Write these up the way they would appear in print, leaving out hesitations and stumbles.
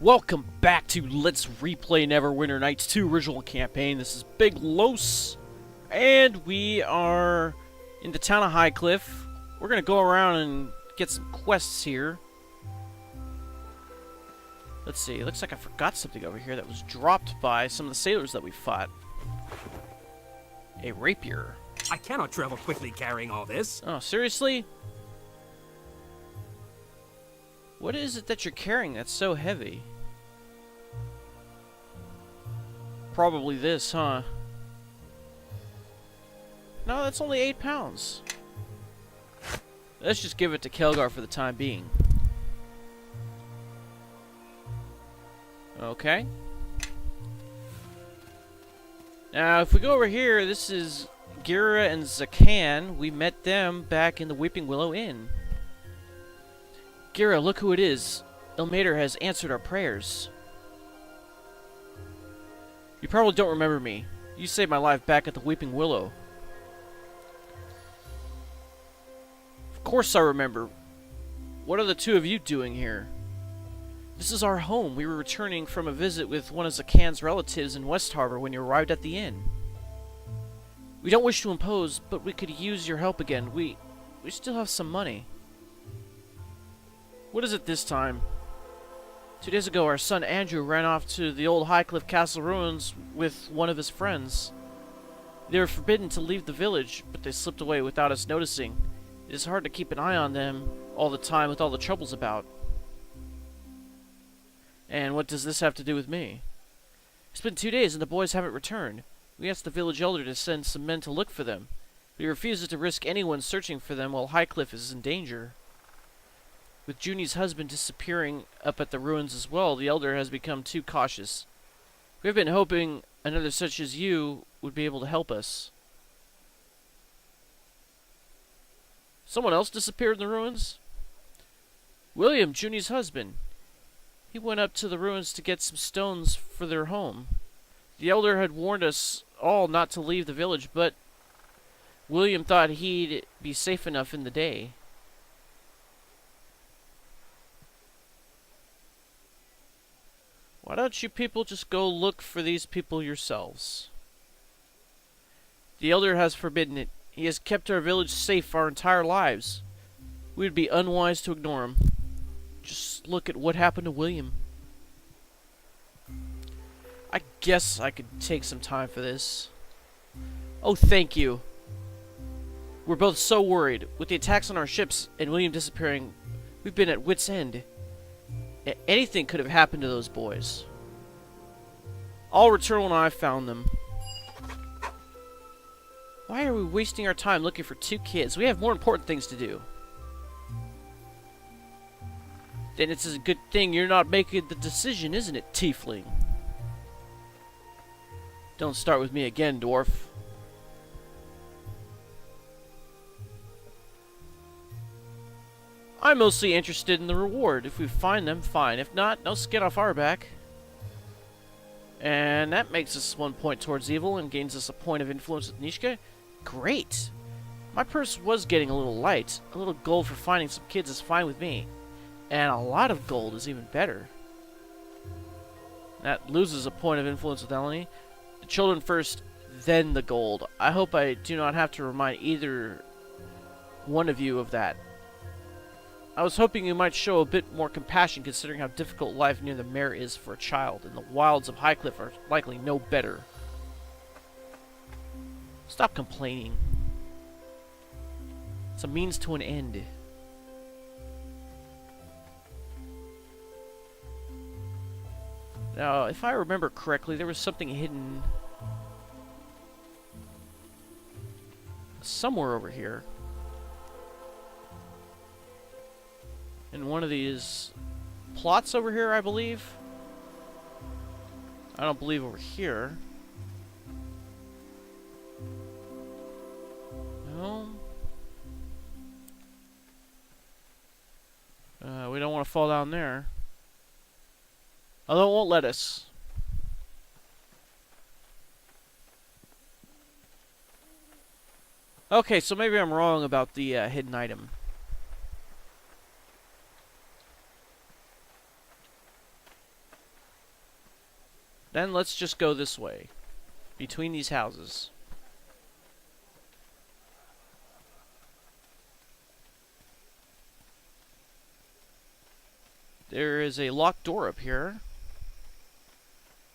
Welcome back to Let's Replay Neverwinter Nights 2 original campaign. This is Big Los, and we are in the town of Highcliff. We're gonna go around and get some quests here. Let's see, it looks like I forgot something over here that was dropped by some of the sailors that we fought. A rapier. I cannot travel quickly carrying all this. Oh, seriously? What is it that you're carrying that's so heavy? Probably this, huh? No, that's only 8 pounds. Let's just give it to Kelgar for the time being. Okay. Now, if we go over here, this is Gera and Zachan. We met them back in the Weeping Willow Inn. Gera, look who it is. Ilmater has answered our prayers. You probably don't remember me. You saved my life back at the Weeping Willow. Of course I remember. What are the two of you doing here? This is our home. We were returning from a visit with one of Zachan's relatives in West Harbor when you arrived at the inn. We don't wish to impose, but we could use your help again. We still have some money. What is it this time? 2 days ago, our son Andrew ran off to the old Highcliff Castle ruins with one of his friends. They were forbidden to leave the village, but they slipped away without us noticing. It is hard to keep an eye on them all the time with all the troubles about. And what does this have to do with me? It's been 2 days and the boys haven't returned. We asked the village elder to send some men to look for them, but he refuses to risk anyone searching for them while Highcliff is in danger. With Juni's husband disappearing up at the ruins as well, the elder has become too cautious. We have been hoping another such as you would be able to help us. Someone else disappeared in the ruins? William, Juni's husband. He went up to the ruins to get some stones for their home. The elder had warned us all not to leave the village, but William thought he'd be safe enough in the day. Why don't you people just go look for these people yourselves? The elder has forbidden it. He has kept our village safe our entire lives. We would be unwise to ignore him. Just look at what happened to William. I guess I could take some time for this. Oh, thank you. We're both so worried. With the attacks on our ships and William disappearing, we've been at wit's end. Anything could have happened to those boys. I'll return when I've found them. Why are we wasting our time looking for 2 kids? We have more important things to do. Then it's a good thing you're not making the decision, isn't it, tiefling? Don't start with me again, dwarf. I'm mostly interested in the reward. If we find them, fine. If not, no skin off our back. And that makes us 1 point towards evil and gains us a point of influence with Nishka. Great! My purse was getting a little light. A little gold for finding some kids is fine with me. And a lot of gold is even better. That loses a point of influence with Eleni. The children first, then the gold. I hope I do not have to remind either one of you of that. I was hoping you might show a bit more compassion considering how difficult life near the mare is for a child, and the wilds of Highcliff are likely no better. Stop complaining. It's a means to an end. Now, if I remember correctly, there was something hidden somewhere over here. In one of these plots over here, I believe. I don't believe over here. No. We don't want to fall down there. Although it won't let us. Okay, so maybe I'm wrong about the hidden item. Then let's just go this way. Between these houses. There is a locked door up here.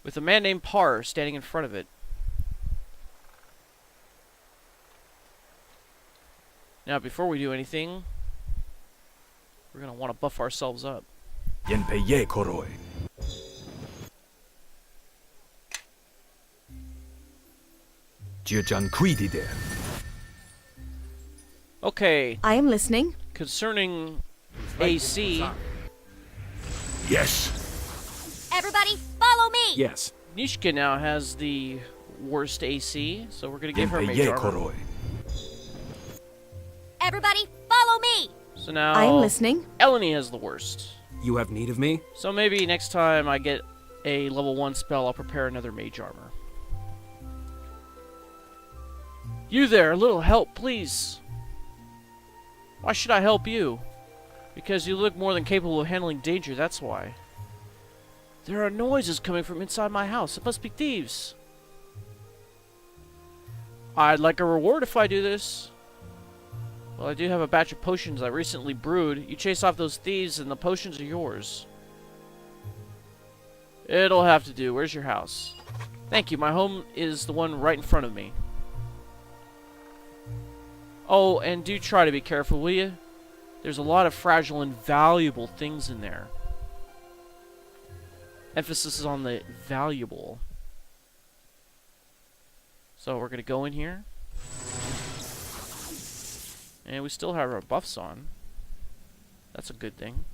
With a man named Parr standing in front of it. Now, before we do anything, we're going to want to buff ourselves up. Yenpeye koroi. Jiajan Quidi there. Okay, I am listening. concerning AC, Yes. Everybody, follow me! Yes. Nishka now has the worst AC, so we're going to give her mage Yenpeye armor. koroi. Everybody, follow me! So now, I am listening. Eleni has the worst. You have need of me? So maybe next time I get a level 1 spell, I'll prepare another mage armor. You there, a little help, please. Why should I help you? Because you look more than capable of handling danger, that's why. There are noises coming from inside my house. It must be thieves. I'd like a reward if I do this. Well, I do have a batch of potions I recently brewed. You chase off those thieves and the potions are yours. It'll have to do. Where's your house? Thank you. My home is the one right in front of me. Oh, and do try to be careful, will you? There's a lot of fragile and valuable things in there. Emphasis is on the valuable. So we're going to go in here. And we still have our buffs on. That's a good thing.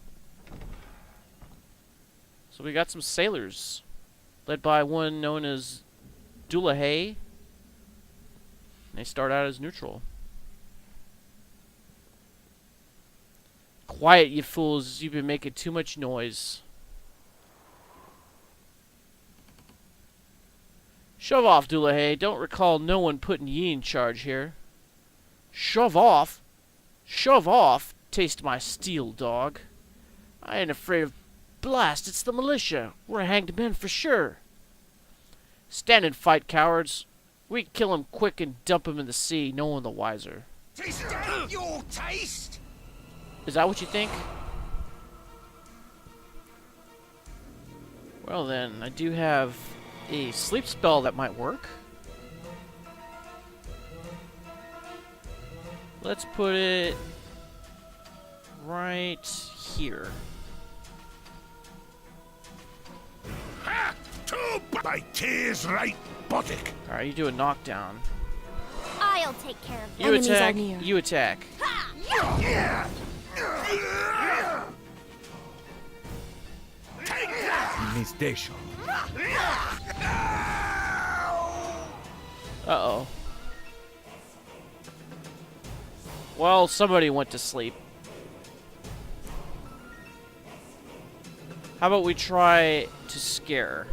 So we got some sailors. Led by one known as Dulahay. They start out as neutral. Quiet, you fools. You've been making too much noise. Shove off, Dulahay. Don't recall no one putting ye in charge here. Shove off? Shove off? Taste my steel, dog. I ain't afraid of blast. It's the militia. We're hanged men for sure. Stand and fight, cowards. We kill 'em quick and dump 'em in the sea, no one the wiser. Taste your taste! Is that what you think? Well then, I do have a sleep spell that might work. Let's put it right here. Ha! My tears right buttock! Alright, you do a knockdown. I'll take care of You Enemies are attack, near. you attack. Take that! Miss Desho. Uh-oh. Well, somebody went to sleep. How about we try to scare?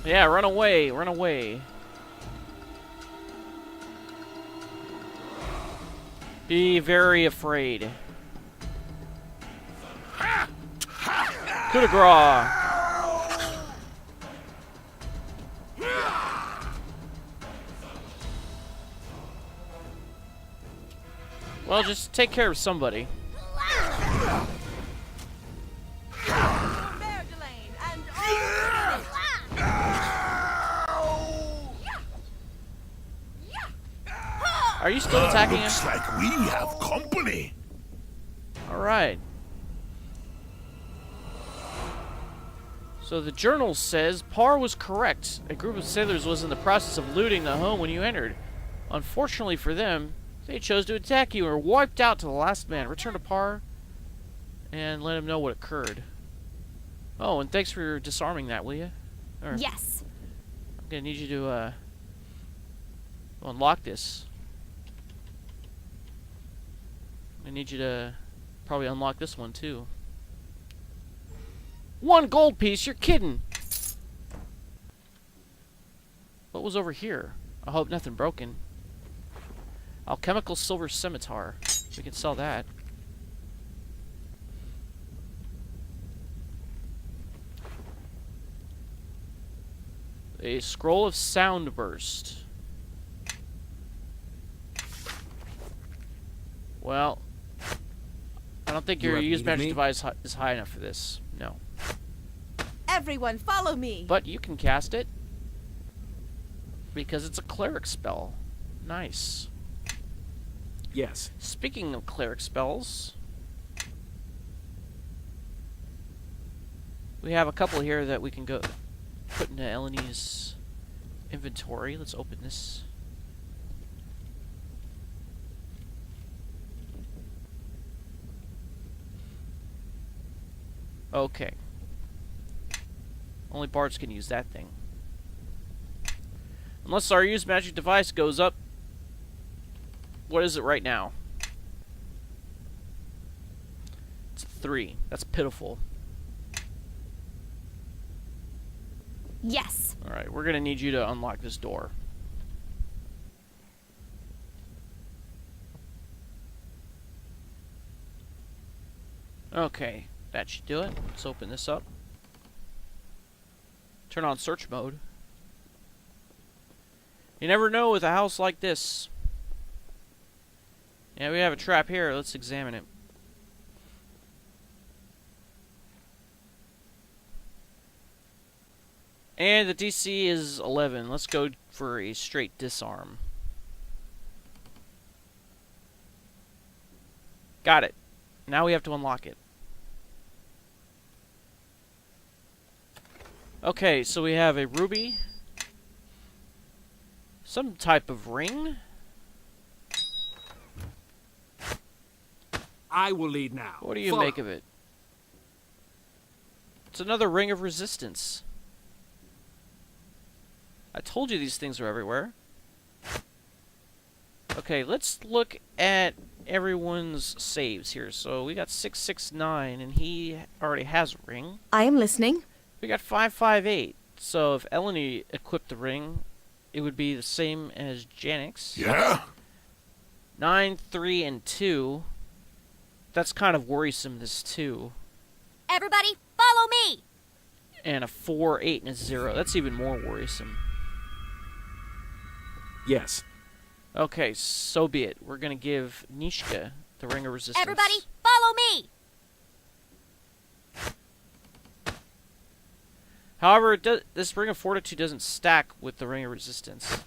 Yeah, run away, run away. Be very afraid. Coup de grace. Well, just take care of somebody. Are you still attacking him? Looks like we have company. Alright. So the journal says Parr was correct. A group of sailors was in the process of looting the home when you entered. Unfortunately for them, they chose to attack you and were wiped out to the last man. Return to Parr and let him know what occurred. Oh, and thanks for disarming that, will you? Or, Yes. I'm gonna need you to unlock this. I need you to probably unlock this one too. 1 gold piece? You're kidding. What was over here? I hope nothing broken. Alchemical silver scimitar. We can sell that. A scroll of sound burst. Well, I don't think You your have use need of magic me? device is high enough for this. No. Everyone, follow me. But you can cast it. Because it's a cleric spell. Nice. Yes. Speaking of cleric spells, we have a couple here that we can go put into Eleni's inventory. Let's open this. Okay. Only bards can use that thing. Unless our use magic device goes up. What is it right now? It's a 3. That's pitiful. Yes. Alright, we're gonna need you to unlock this door. Okay, that should do it. Let's open this up. Turn on search mode. You never know with a house like this. Yeah, we have a trap here. Let's examine it. And the DC is 11. Let's go for a straight disarm. Got it. Now we have to unlock it. Okay, so we have a ruby. Some type of ring. I will lead now. What do you Follow. make of it? It's another ring of resistance. I told you these things were everywhere. Okay, let's look at everyone's saves here. So we got 669, and he already has a ring. I am listening. We got 558. So if Eleni equipped the ring, it would be the same as Janix. Yeah? 9, 3, and 2. That's kind of worrisome, this 2. Everybody, follow me. And a 4, 8, and a 0. That's even more worrisome. Yes. Okay, so be it. We're gonna give Nishka the ring of resistance. Everybody, follow me. However, this ring of fortitude doesn't stack with the ring of resistance.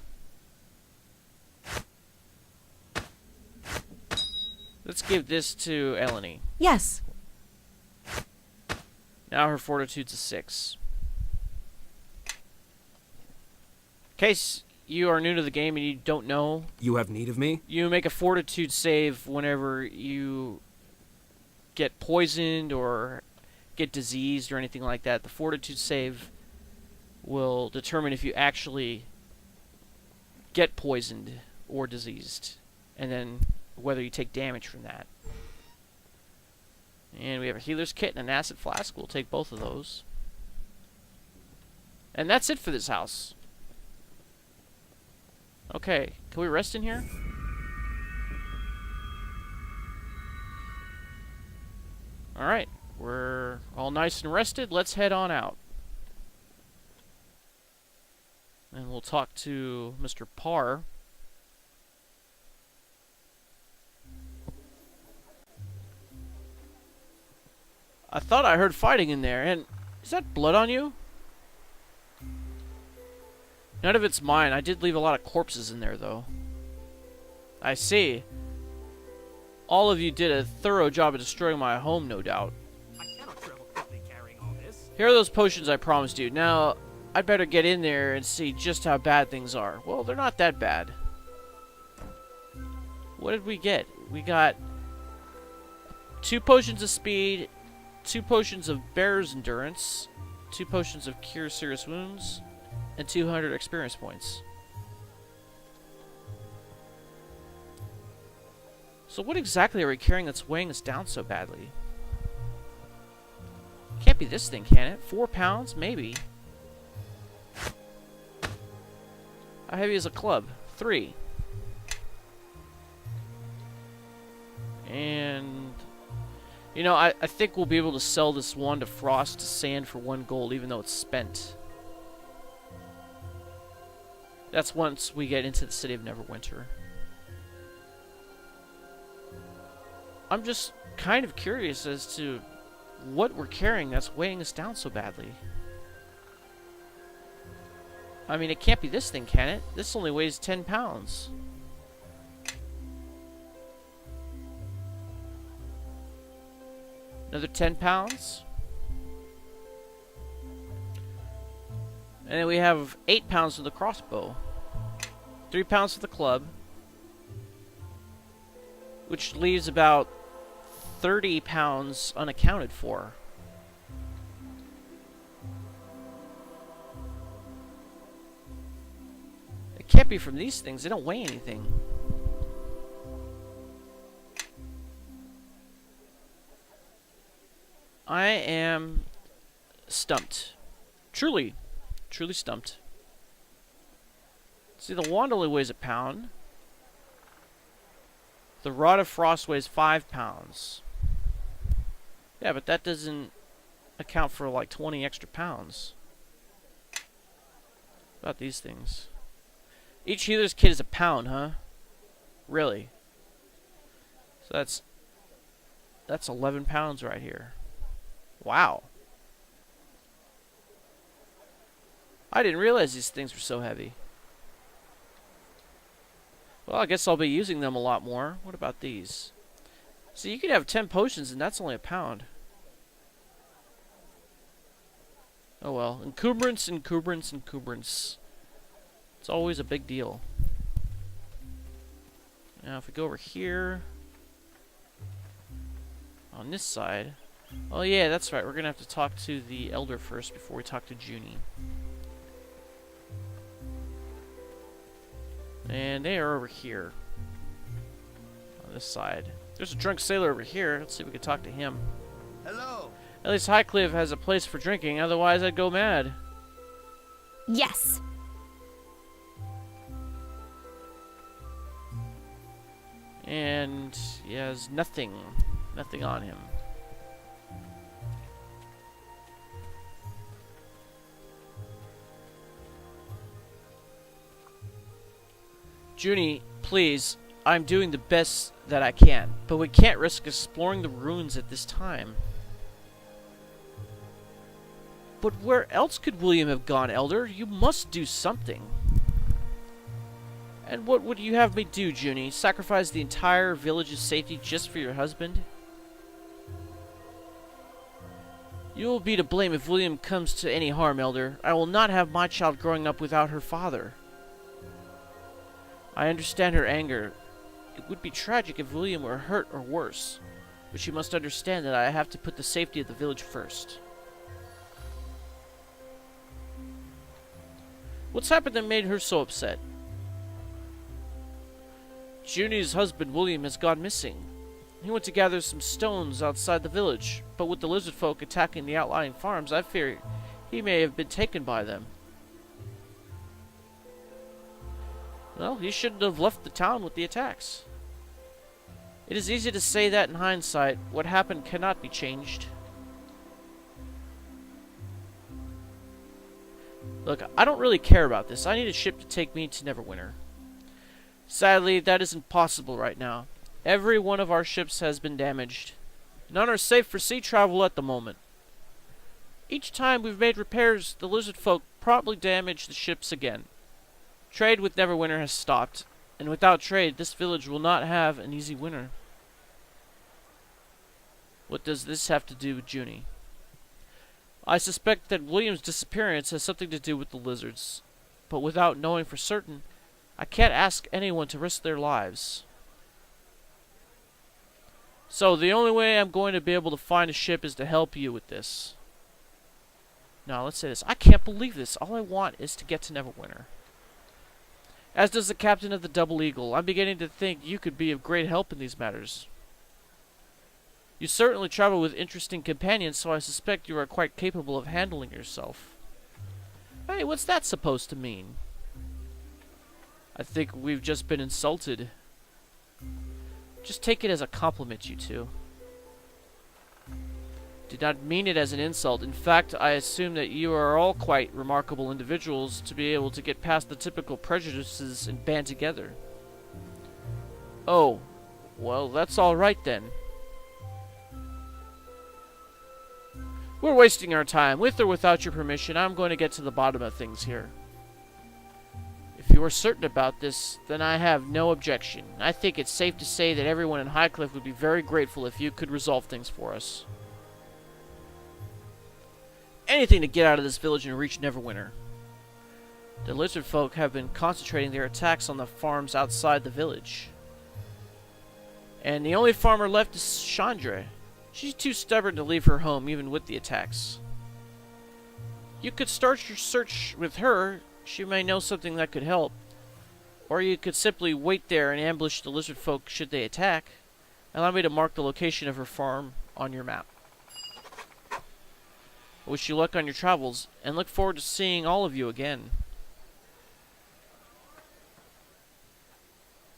Let's give this to Eleni. Yes. Now her fortitude's a 6. In case you are new to the game and you don't know, You have need of me? you make a fortitude save whenever you get poisoned or get diseased or anything like that. The fortitude save will determine if you actually get poisoned or diseased, and then whether you take damage from that. And we have a healer's kit and an acid flask. We'll take both of those. And that's it for this house. Okay, can we rest in here? Alright, we're all nice and rested. Let's head on out. And we'll talk to Mr. Parr. I thought I heard fighting in there, and is that blood on you? None of it's mine. I did leave a lot of corpses in there, though. I see. All of you did a thorough job of destroying my home, no doubt. I cannot travel quickly carrying all this. Here are those potions I promised you. Now, I'd better get in there and see just how bad things are. Well, they're not that bad. What did we get? We got 2 potions of speed, 2 potions of bear's endurance, 2 potions of cure serious wounds, and 200 experience points. So what exactly are we carrying that's weighing us down so badly? Can't be this thing, can it? 4 pounds? Maybe. How heavy is a club? 3. You know, I think we'll be able to sell this wand of frost to sand for 1 gold, even though it's spent. That's once we get into the city of Neverwinter. I'm just kind of curious as to what we're carrying that's weighing us down so badly. I mean, it can't be this thing, can it? This only weighs 10 pounds. Another 10 pounds. And then we have 8 pounds for the crossbow. 3 pounds for the club. Which leaves about 30 pounds unaccounted for. It can't be from these things. They don't weigh anything. I am stumped. Truly stumped. See, the wand only weighs 1 pound. The rod of frost weighs 5 pounds. Yeah, but that doesn't account for like 20 extra pounds. About these things. Each healer's kit is 1 pound, huh? Really? So that's 11 pounds right here. Wow. I didn't realize these things were so heavy. Well, I guess I'll be using them a lot more. What about these? So you could have 10 potions and that's only 1 pound. Oh well. Encumbrance. It's always a big deal. Now if we go over here. On this side. Oh yeah, that's right. We're going to have to talk to the elder first before we talk to Juni. And they are over here. On this side. There's a drunk sailor over here. Let's see if we can talk to him. Hello. At least Highcliff has a place for drinking, otherwise I'd go mad. Yes. And he has nothing on him. Juni, please, I'm doing the best that I can, but we can't risk exploring the ruins at this time. But where else could William have gone, Elder? You must do something. And what would you have me do, Juni? Sacrifice the entire village's safety just for your husband? You will be to blame if William comes to any harm, Elder. I will not have my child growing up without her father. I understand her anger. It would be tragic if William were hurt or worse. But you must understand that I have to put the safety of the village first. What's happened that made her so upset? Juni's husband, William, has gone missing. He went to gather some stones outside the village, but with the lizard folk attacking the outlying farms, I fear he may have been taken by them. Well, he shouldn't have left the town with the attacks. It is easy to say that in hindsight. What happened cannot be changed. Look, I don't really care about this. I need a ship to take me to Neverwinter. Sadly, that isn't possible right now. Every one of our ships has been damaged. None are safe for sea travel at the moment. Each time we've made repairs, the lizard folk promptly damage the ships again. Trade with Neverwinter has stopped, and without trade, this village will not have an easy winter. What does this have to do with Juni? I suspect that William's disappearance has something to do with the lizards, but without knowing for certain, I can't ask anyone to risk their lives. So the only way I'm going to be able to find a ship is to help you with this. Now let's say this. I can't believe this. All I want is to get to Neverwinter. As does the captain of the Double Eagle. I'm beginning to think you could be of great help in these matters. You certainly travel with interesting companions, so I suspect you are quite capable of handling yourself. Hey, what's that supposed to mean? I think we've just been insulted. Just take it as a compliment, you two. Did not mean it as an insult. In fact, I assume that you are all quite remarkable individuals to be able to get past the typical prejudices and band together. Oh, well, that's all right then. We're wasting our time. With or without your permission, I'm going to get to the bottom of things here. If you are certain about this, then I have no objection. I think it's safe to say that everyone in Highcliff would be very grateful if you could resolve things for us. Anything to get out of this village and reach Neverwinter. The lizardfolk have been concentrating their attacks on the farms outside the village. And the only farmer left is Shandra. She's too stubborn to leave her home, even with the attacks. You could start your search with her. She may know something that could help. Or you could simply wait there and ambush the lizardfolk should they attack. Allow me to mark the location of her farm on your map. I wish you luck on your travels, and look forward to seeing all of you again.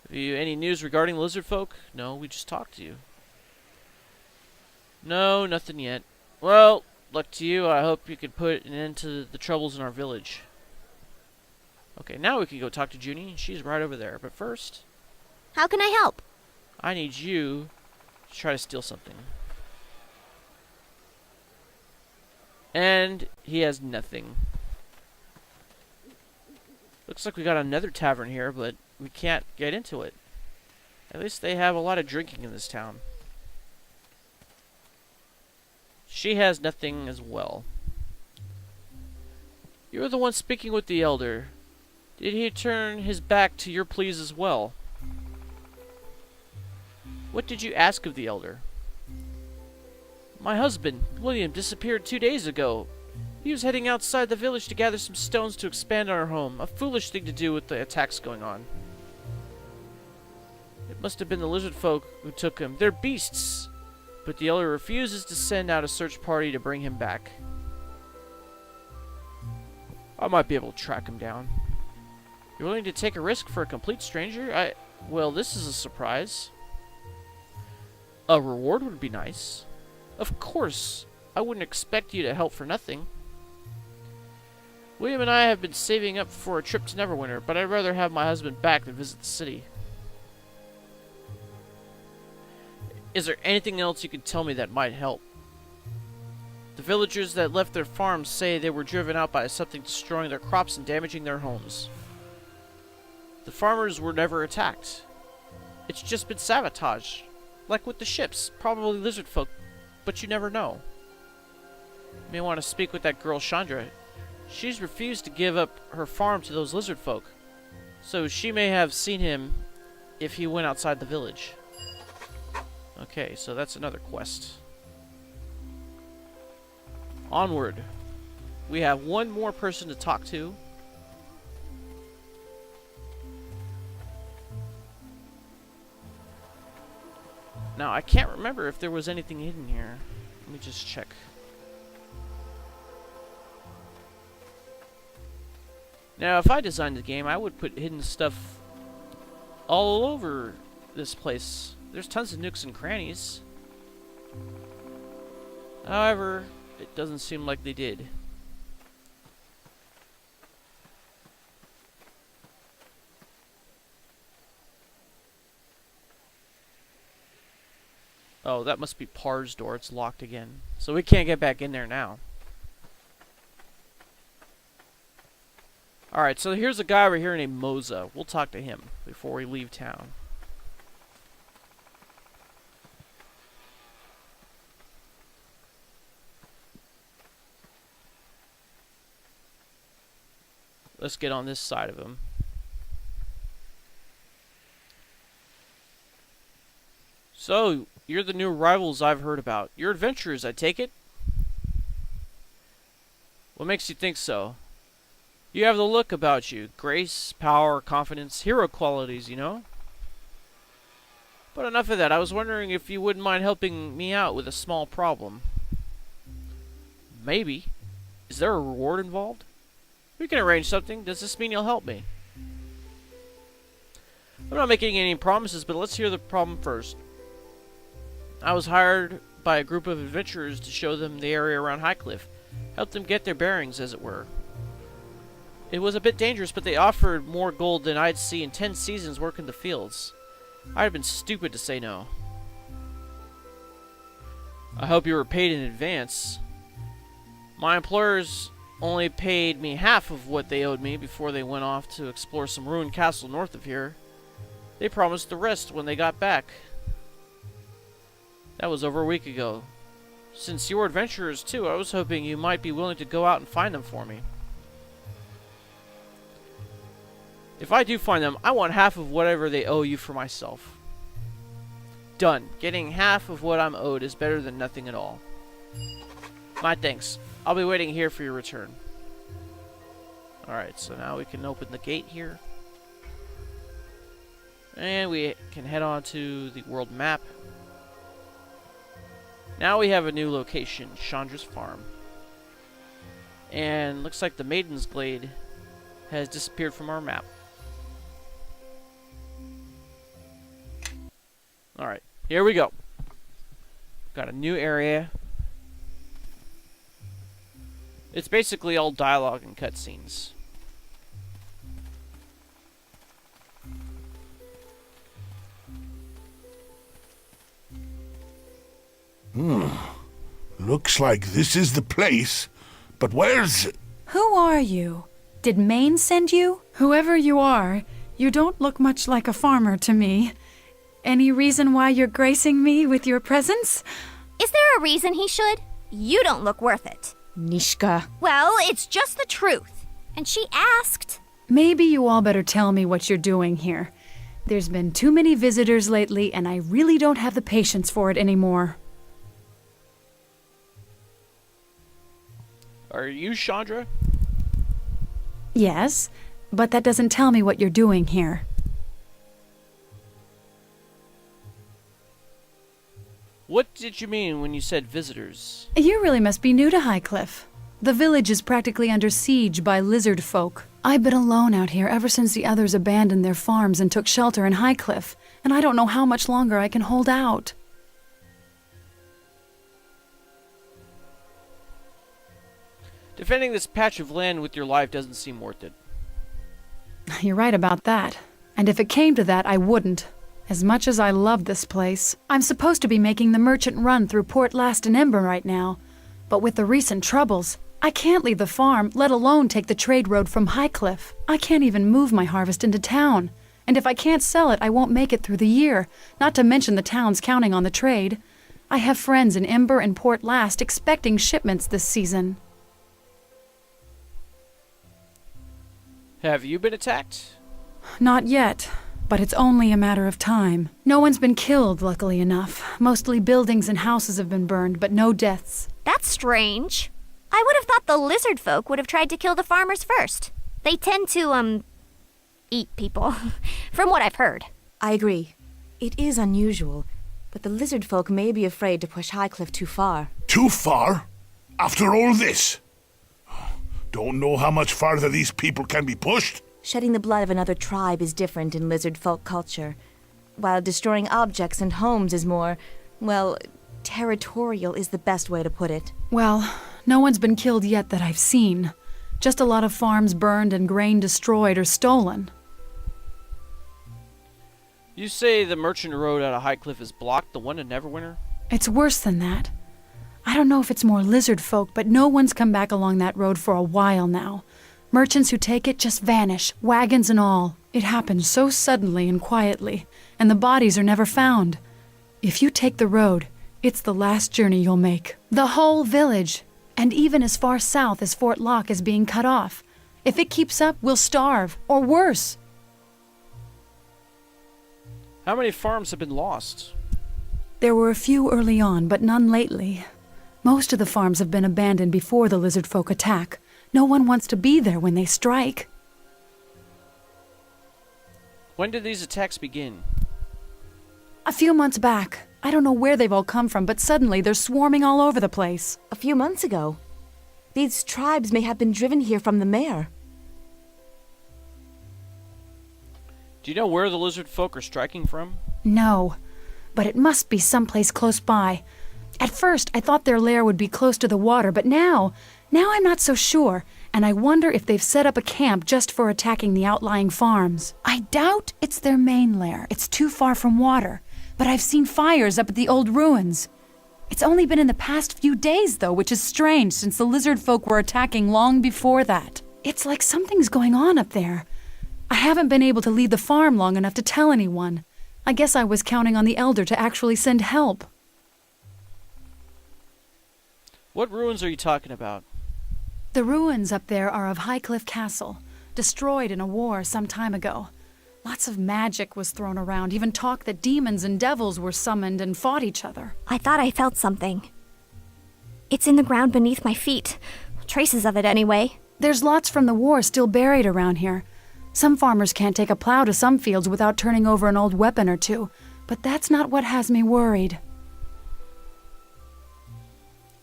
Have you any news regarding the lizardfolk? No, we just talked to you. No, nothing yet. Well, luck to you. I hope you can put an end to the troubles in our village. Okay, now we can go talk to Juni. She's right over there. But first, How can I help? I need you to try to steal something. And he has nothing. Looks like we got another tavern here, but we can't get into it. At least they have a lot of drinking in this town. She has nothing as well. You're the one speaking with the elder. Did he turn his back to your pleas as well? What did you ask of the elder? My husband, William, disappeared 2 days ago. He was heading outside the village to gather some stones to expand our home. A foolish thing to do with the attacks going on. It must have been the lizardfolk who took him. They're beasts. But the elder refuses to send out a search party to bring him back. I might be able to track him down. You're willing to take a risk for a complete stranger? Well, this is a surprise. A reward would be nice. Of course, I wouldn't expect you to help for nothing. William and I have been saving up for a trip to Neverwinter, but I'd rather have my husband back than visit the city. Is there anything else you can tell me that might help? The villagers that left their farms say they were driven out by something destroying their crops and damaging their homes. The farmers were never attacked. It's just been sabotaged. Like with the ships, probably lizardfolk, but you never know. You may want to speak with that girl Shandra. She's refused to give up her farm to those lizardfolk, so she may have seen him if he went outside the village. Okay, so that's another quest. Onward. We have one more person to talk to. Now, I can't remember if there was anything hidden here. Let me just check. Now, if I designed the game, I would put hidden stuff all over this place. There's tons of nooks and crannies. However, it doesn't seem like they did. Oh, that must be Par's door. It's locked again. So we can't get back in there now. Alright, so here's a guy over here named Mozah. We'll talk to him before we leave town. Let's get on this side of him. So, you're the new rivals I've heard about. You're adventurers, I take it? What makes you think so? You have the look about you. Grace, power, confidence, hero qualities, you know? But enough of that. I was wondering if you wouldn't mind helping me out with a small problem. Maybe. Is there a reward involved? We can arrange something. Does this mean you'll help me? I'm not making any promises, but let's hear the problem first. I was hired by a group of adventurers to show them the area around Highcliff. Help them get their bearings, as it were. It was a bit dangerous, but they offered more gold than I'd see in 10 seasons working the fields. I'd have been stupid to say no. I hope you were paid in advance. My employers only paid me half of what they owed me before they went off to explore some ruined castle north of here. They promised the rest when they got back. That was over a week ago. Since you're adventurers too, I was hoping you might be willing to go out and find them for me. If I do find them, I want half of whatever they owe you for myself. Done. Getting half of what I'm owed is better than nothing at all. My thanks. I'll be waiting here for your return. Alright, so now we can open the gate here. And we can head on to the world map. Now we have a new location, Chandra's farm. And looks like the Maiden's Glade has disappeared from our map. Alright, here we go. Got a new area. It's basically all dialogue and cutscenes. Looks like this is the place. But where's... Who are you? Did Maine send you? Whoever you are, you don't look much like a farmer to me. Any reason why you're gracing me with your presence? Is there a reason he should? You don't look worth it. Nishka. Well, it's just the truth. And she asked. Maybe you all better tell me what you're doing here. There's been too many visitors lately, and I really don't have the patience for it anymore. Are you Shandra? Yes, but that doesn't tell me what you're doing here. What did you mean when you said visitors? You really must be new to Highcliff. The village is practically under siege by lizardfolk. I've been alone out here ever since the others abandoned their farms and took shelter in Highcliff, and I don't know how much longer I can hold out. Defending this patch of land with your life doesn't seem worth it. You're right about that. And if it came to that, I wouldn't. As much as I love this place. I'm supposed to be making the merchant run through Port Last and Ember right now. But with the recent troubles, I can't leave the farm, let alone take the trade road from Highcliff. I can't even move my harvest into town. And if I can't sell it, I won't make it through the year, not to mention the town's counting on the trade. I have friends in Ember and Port Last expecting shipments this season. Have you been attacked? Not yet, but it's only a matter of time. No one's been killed, luckily enough. Mostly buildings and houses have been burned, but no deaths. That's strange. I would have thought the lizard folk would have tried to kill the farmers first. They tend to, eat people, from what I've heard. I agree. It is unusual, but the lizard folk may be afraid to push Highcliff too far. Too far? After all this? Don't know how much farther these people can be pushed. Shedding the blood of another tribe is different in lizard folk culture, while destroying objects and homes is more, well, territorial is the best way to put it. Well, no one's been killed yet that I've seen. Just a lot of farms burned and grain destroyed or stolen. You say the merchant road out of Highcliff is blocked, the one to Neverwinter? It's worse than that. I don't know if it's more lizard folk, but no one's come back along that road for a while now. Merchants who take it just vanish, wagons and all. It happens so suddenly and quietly, and the bodies are never found. If you take the road, it's the last journey you'll make. The whole village, and even as far south as Fort Locke, is being cut off. If it keeps up, we'll starve, or worse. How many farms have been lost? There were a few early on, but none lately. Most of the farms have been abandoned before the lizard folk attack. No one wants to be there when they strike. When did these attacks begin? A few months back. I don't know where they've all come from, but suddenly they're swarming all over the place. A few months ago. These tribes may have been driven here from the mayor. Do you know where the lizard folk are striking from? No, but it must be someplace close by. At first, I thought their lair would be close to the water, but now I'm not so sure, and I wonder if they've set up a camp just for attacking the outlying farms. I doubt it's their main lair. It's too far from water, but I've seen fires up at the old ruins. It's only been in the past few days, though, which is strange since the lizard folk were attacking long before that. It's like something's going on up there. I haven't been able to leave the farm long enough to tell anyone. I guess I was counting on the elder to actually send help. What ruins are you talking about? The ruins up there are of Highcliff Castle, destroyed in a war some time ago. Lots of magic was thrown around, even talk that demons and devils were summoned and fought each other. I thought I felt something. It's in the ground beneath my feet. Traces of it, anyway. There's lots from the war still buried around here. Some farmers can't take a plow to some fields without turning over an old weapon or two, but that's not what has me worried.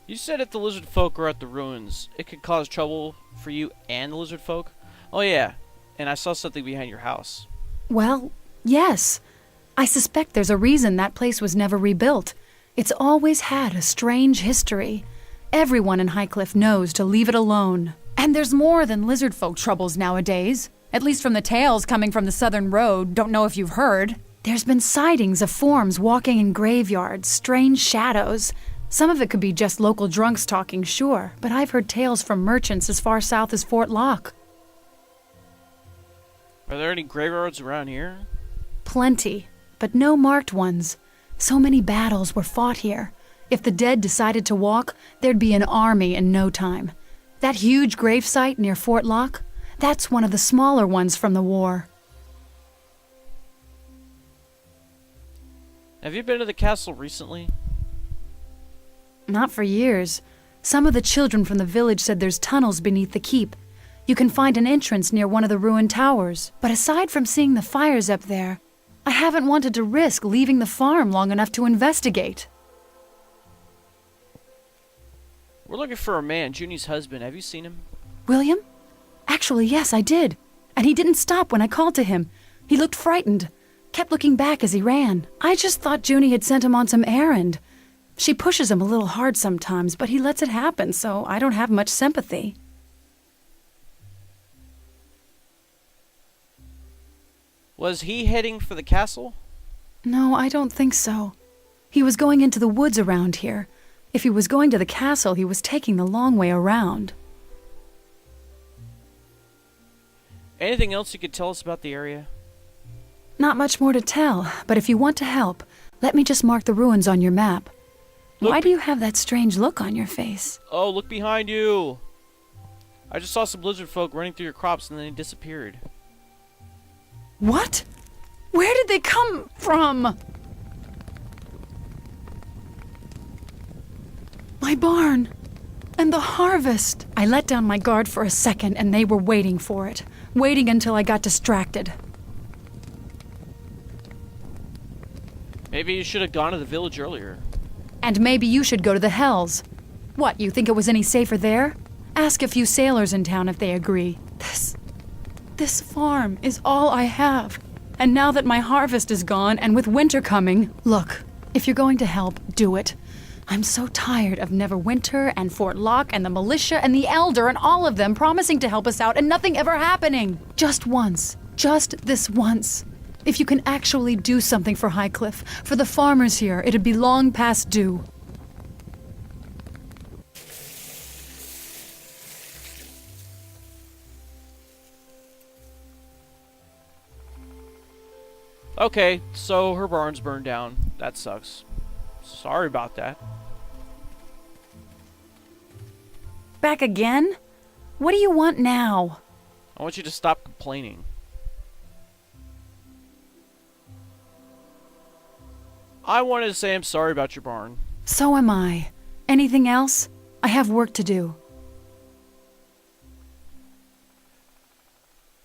You said if the lizard folk are at the ruins, it could cause trouble for you and the lizard folk? Oh yeah, and I saw something behind your house. Well, yes. I suspect there's a reason that place was never rebuilt. It's always had a strange history. Everyone in Highcliff knows to leave it alone. And there's more than lizard folk troubles nowadays. At least from the tales coming from the southern road, don't know if you've heard. There's been sightings of forms walking in graveyards, strange shadows. Some of it could be just local drunks talking, sure, but I've heard tales from merchants as far south as Fort Lock. Are there any graveyards around here? Plenty, but no marked ones. So many battles were fought here. If the dead decided to walk, there'd be an army in no time. That huge gravesite near Fort Lock, that's one of the smaller ones from the war. Have you been to the castle recently? Not for years. Some of the children from the village said there's tunnels beneath the keep. You can find an entrance near one of the ruined towers. But aside from seeing the fires up there, I haven't wanted to risk leaving the farm long enough to investigate. We're looking for a man, Juni's husband. Have you seen him? William? Actually, yes, I did. And he didn't stop when I called to him. He looked frightened, kept looking back as he ran. I just thought Juni had sent him on some errand. She pushes him a little hard sometimes, but he lets it happen, so I don't have much sympathy. Was he heading for the castle? No, I don't think so. He was going into the woods around here. If he was going to the castle, he was taking the long way around. Anything else you could tell us about the area? Not much more to tell, but if you want to help, let me just mark the ruins on your map. Why do you have that strange look on your face? Oh, look behind you! I just saw some lizard folk running through your crops and then they disappeared. What? Where did they come from? My barn. And the harvest. I let down my guard for a second and they were waiting for it. Waiting until I got distracted. Maybe you should have gone to the village earlier. And maybe you should go to the Hells. What, you think it was any safer there? Ask a few sailors in town if they agree. This farm is all I have. And now that my harvest is gone and with winter coming, look, if you're going to help, do it. I'm so tired of Neverwinter and Fort Lock and the militia and the elder and all of them promising to help us out and nothing ever happening. Just once. Just this once. If you can actually do something for Highcliff, for the farmers here, it'd be long past due. Okay, so her barn's burned down. That sucks. Sorry about that. Back again? What do you want now? I want you to stop complaining. I wanted to say I'm sorry about your barn. So am I. Anything else? I have work to do.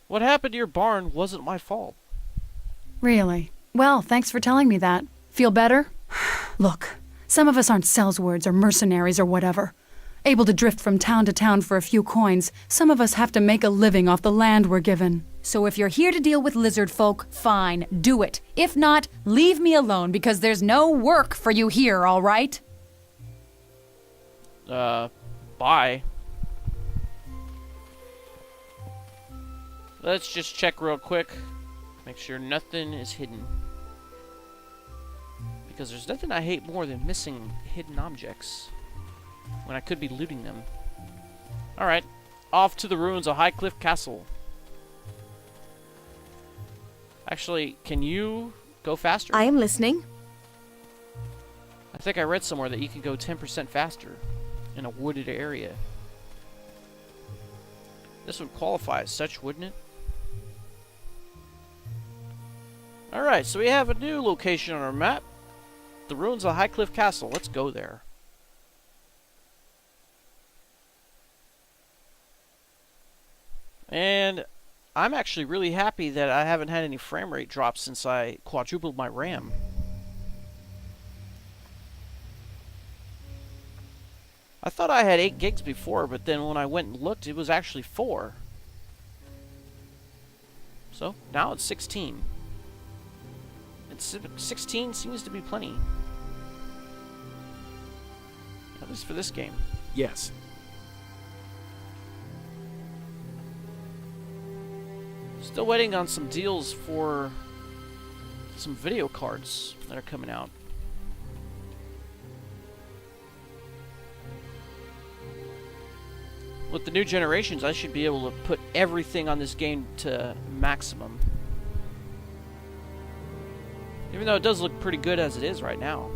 What happened to your barn wasn't my fault. Really? Well, thanks for telling me that. Feel better? Look, some of us aren't sellswords or mercenaries or whatever. Able to drift from town to town for a few coins, some of us have to make a living off the land we're given. So if you're here to deal with lizard folk, fine, do it. If not, leave me alone because there's no work for you here, all right? Bye. Let's just check real quick. Make sure nothing is hidden. Because there's nothing I hate more than missing hidden objects when I could be looting them. Alright, off to the ruins of Highcliff Castle. Actually, can you go faster? I am listening. I think I read somewhere that you can go 10% faster in a wooded area. This would qualify as such, wouldn't it? Alright, so we have a new location on our map. The ruins of Highcliff Castle. Let's go there. And I'm actually really happy that I haven't had any frame rate drops since I quadrupled my RAM. I thought I had 8 gigs before, but then when I went and looked, it was actually 4. So, now it's 16. 16 seems to be plenty. At least for this game. Yes. Still waiting on some deals for some video cards that are coming out. With the new generations, I should be able to put everything on this game to maximum. Even though it does look pretty good as it is right now.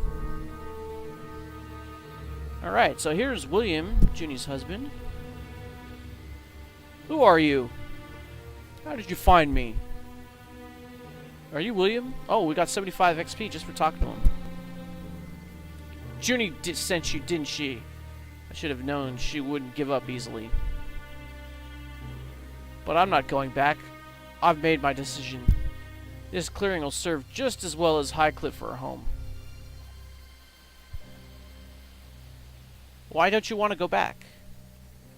Alright, so here's William, Juni's husband. Who are you? How did you find me? Are you William? Oh, we got 75 XP just for talking to him. Juni sent you, didn't she? I should have known she wouldn't give up easily. But I'm not going back. I've made my decision. This clearing will serve just as well as Highcliff for a home. Why don't you want to go back?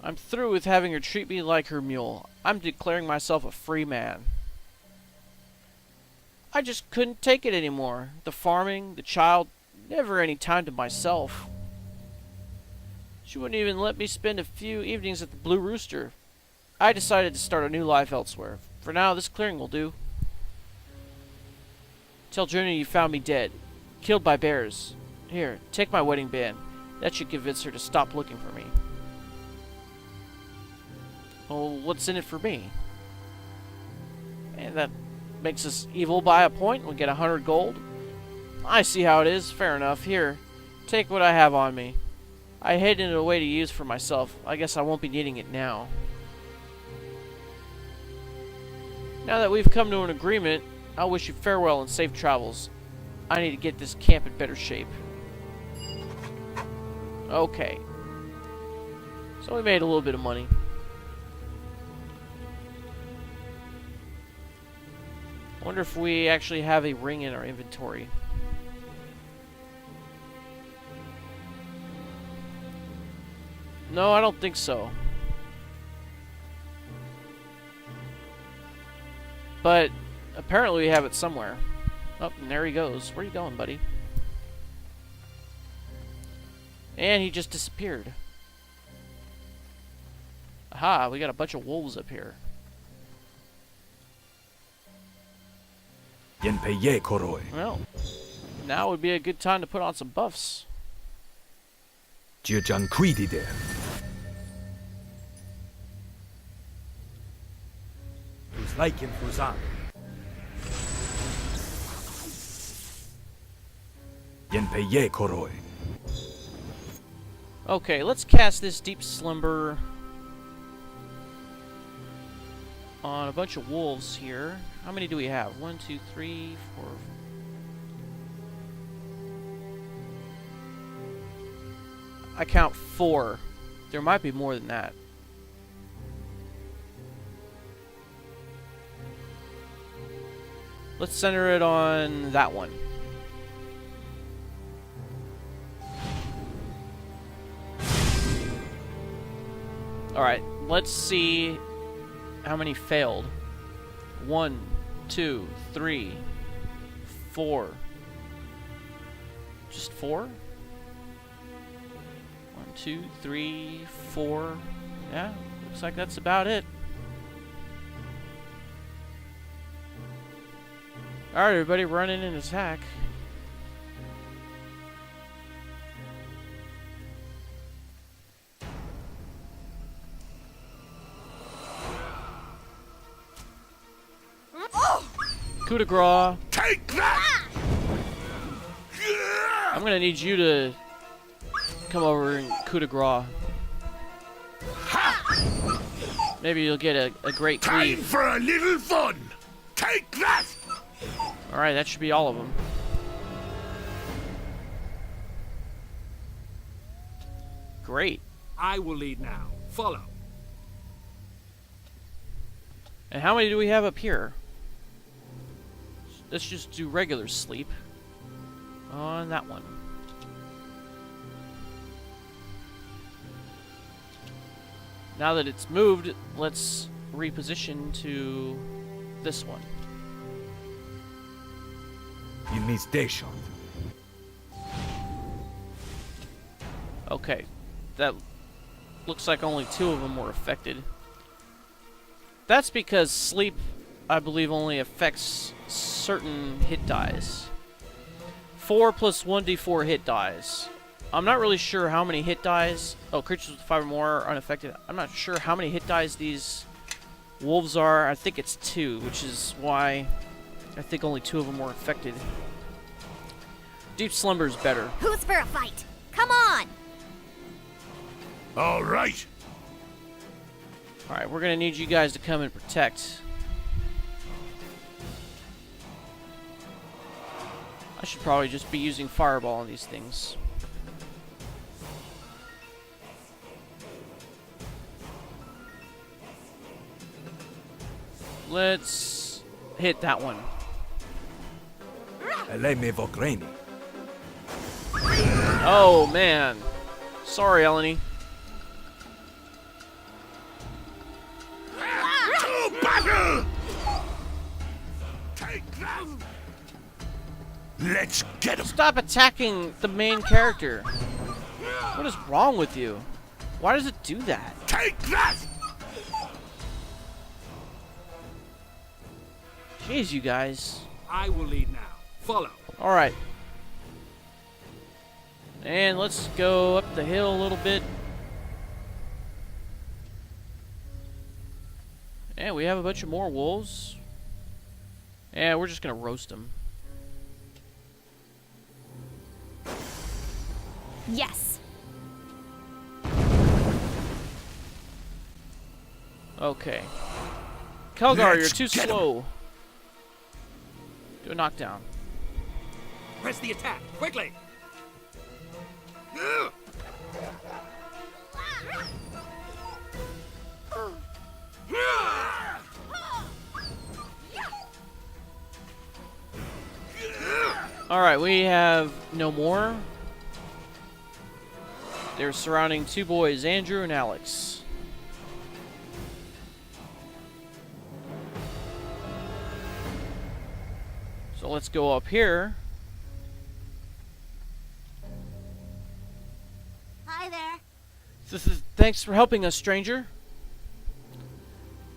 I'm through with having her treat me like her mule. I'm declaring myself a free man. I just couldn't take it anymore. The farming, the child, never any time to myself. She wouldn't even let me spend a few evenings at the Blue Rooster. I decided to start a new life elsewhere. For now, this clearing will do. Tell Juni you found me dead, killed by bears. Here, take my wedding band. That should convince her to stop looking for me. Well, what's in it for me? And that makes us evil by a point. We'll get 100 gold. I see how it is. Fair enough. Here, take what I have on me. I hid it away to use for myself. I guess I won't be needing it now. Now that we've come to an agreement, I'll wish you farewell and safe travels. I need to get this camp in better shape. Okay. So we made a little bit of money. I wonder if we actually have a ring in our inventory. No, I don't think so. But apparently we have it somewhere. Oh, and there he goes. Where are you going, buddy? And he just disappeared. Aha, we got a bunch of wolves up here. Yenpeye koroi. Well, now would be a good time to put on some buffs. Jiajan quidi de. Who's like in Fuzan? Yenpeye koroi. Okay, let's cast this deep slumber on a bunch of wolves here. How many do we have? 1, 2, 3, 4. I count 4. There might be more than that. Let's center it on that one. Alright, let's see how many failed. 1, 2, 3, 4. Just 4? 1, 2, 3, 4. Yeah, looks like that's about it. Alright, everybody, run in and attack. Coup de grace. Take that! I'm gonna need you to come over and coup de grace. Maybe you'll get a great Time cleave. for a little fun! Take that! Alright, that should be all of them. Great. I will lead now. Follow. And how many do we have up here? Let's just do regular sleep on that one. Now that it's moved, let's reposition to this one. In my station. Okay, that looks like only 2 of them were affected. That's because sleep, I believe, only affects certain hit dies. 4 plus 1d4 hit dies. I'm not really sure how many hit dies. Oh, creatures with 5 or more are unaffected. I'm not sure how many hit dies these wolves are. I think it's 2, which is why I think only 2 of them were affected. Deep slumber is better. Who's for a fight? Come on! All right. Alright, we're gonna need you guys to come and protect. I should probably just be using fireball on these things. Let's hit that one. Ele me vogreni. Oh man. Sorry, Eleni. To battle! Take that! Let's get him! Stop attacking the main character. What is wrong with you? Why does it do that? Take that! Jeez, you guys. I will lead now. Follow. Alright. And let's go up the hill a little bit. And we have a bunch of more wolves. And we're just gonna roast them. Yes. Okay. Kelgar, you're Let's too get 'em. slow. Do a knockdown. Press the attack. Quickly. Alright, we have no more. They're surrounding 2 boys, Andrew and Alex. So let's go up here. Hi there. Thanks for helping us, stranger.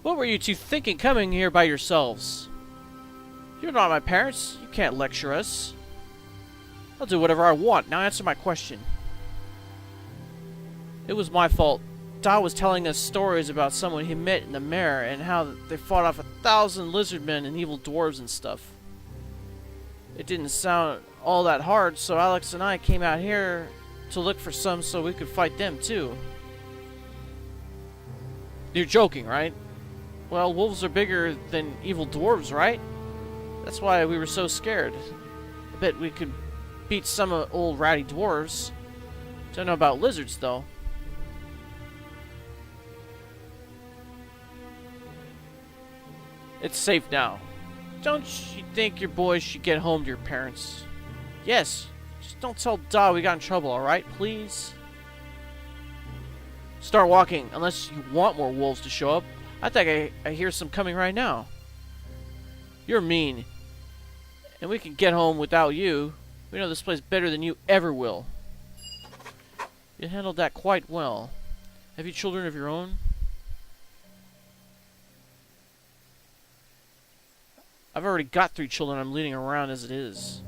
What were you 2 thinking coming here by yourselves? You're not my parents. You can't lecture us. I'll do whatever I want. Now answer my question. It was my fault. Da was telling us stories about someone he met in the mare and how they fought off 1,000 lizardmen and evil dwarves and stuff. It didn't sound all that hard, so Alex and I came out here to look for some so we could fight them too. You're joking, right? Well, wolves are bigger than evil dwarves, right? That's why we were so scared. I bet we could beat some old ratty dwarves. Don't know about lizards, though. It's safe now. Don't you think your boys should get home to your parents? Yes. Just don't tell Da we got in trouble, alright? Please? Start walking, unless you want more wolves to show up. I think I hear some coming right now. You're mean. And we can get home without you. We know this place better than you ever will. You handled that quite well. Have you children of your own? I've already got 3 children I'm leading around as it is.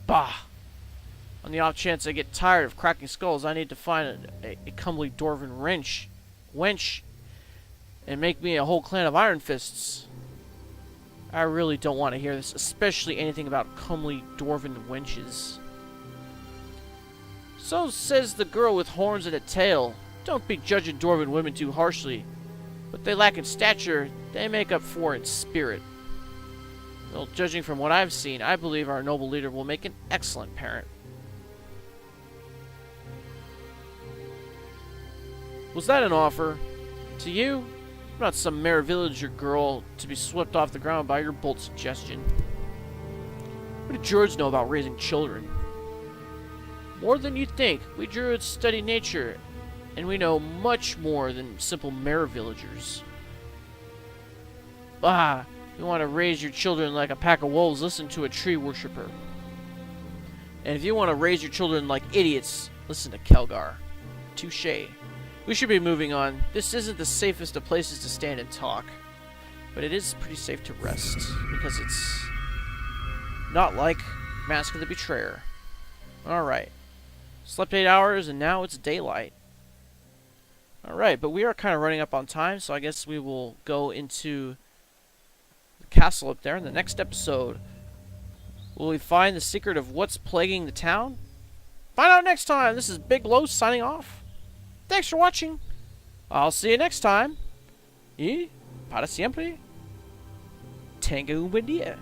Bah! On the off chance I get tired of cracking skulls, I need to find a comely dwarven wench, and make me a whole clan of Iron Fists. I really don't want to hear this, especially anything about comely dwarven wenches. So says the girl with horns and a tail. Don't be judging dwarven women too harshly. What they lack in stature, they make up for in spirit. Well, judging from what I've seen, I believe our noble leader will make an excellent parent. Was that an offer? To you? I'm not some mere villager girl to be swept off the ground by your bold suggestion. What do druids know about raising children? More than you think. We druids study nature, and we know much more than simple mere villagers. Bah! You want to raise your children like a pack of wolves, listen to a tree worshipper. And if you want to raise your children like idiots, listen to Kelgar. Touché. We should be moving on. This isn't the safest of places to stand and talk. But it is pretty safe to rest, because it's not like Mask of the Betrayer. Alright. Slept 8 hours, and now it's daylight. Alright, but we are kind of running up on time, so I guess we will go into the castle up there in the next episode. Will we find the secret of what's plaguing the town? Find out next time! This is Big Low signing off. Thanks for watching. I'll see you next time. Y para siempre. Tenga un buen día.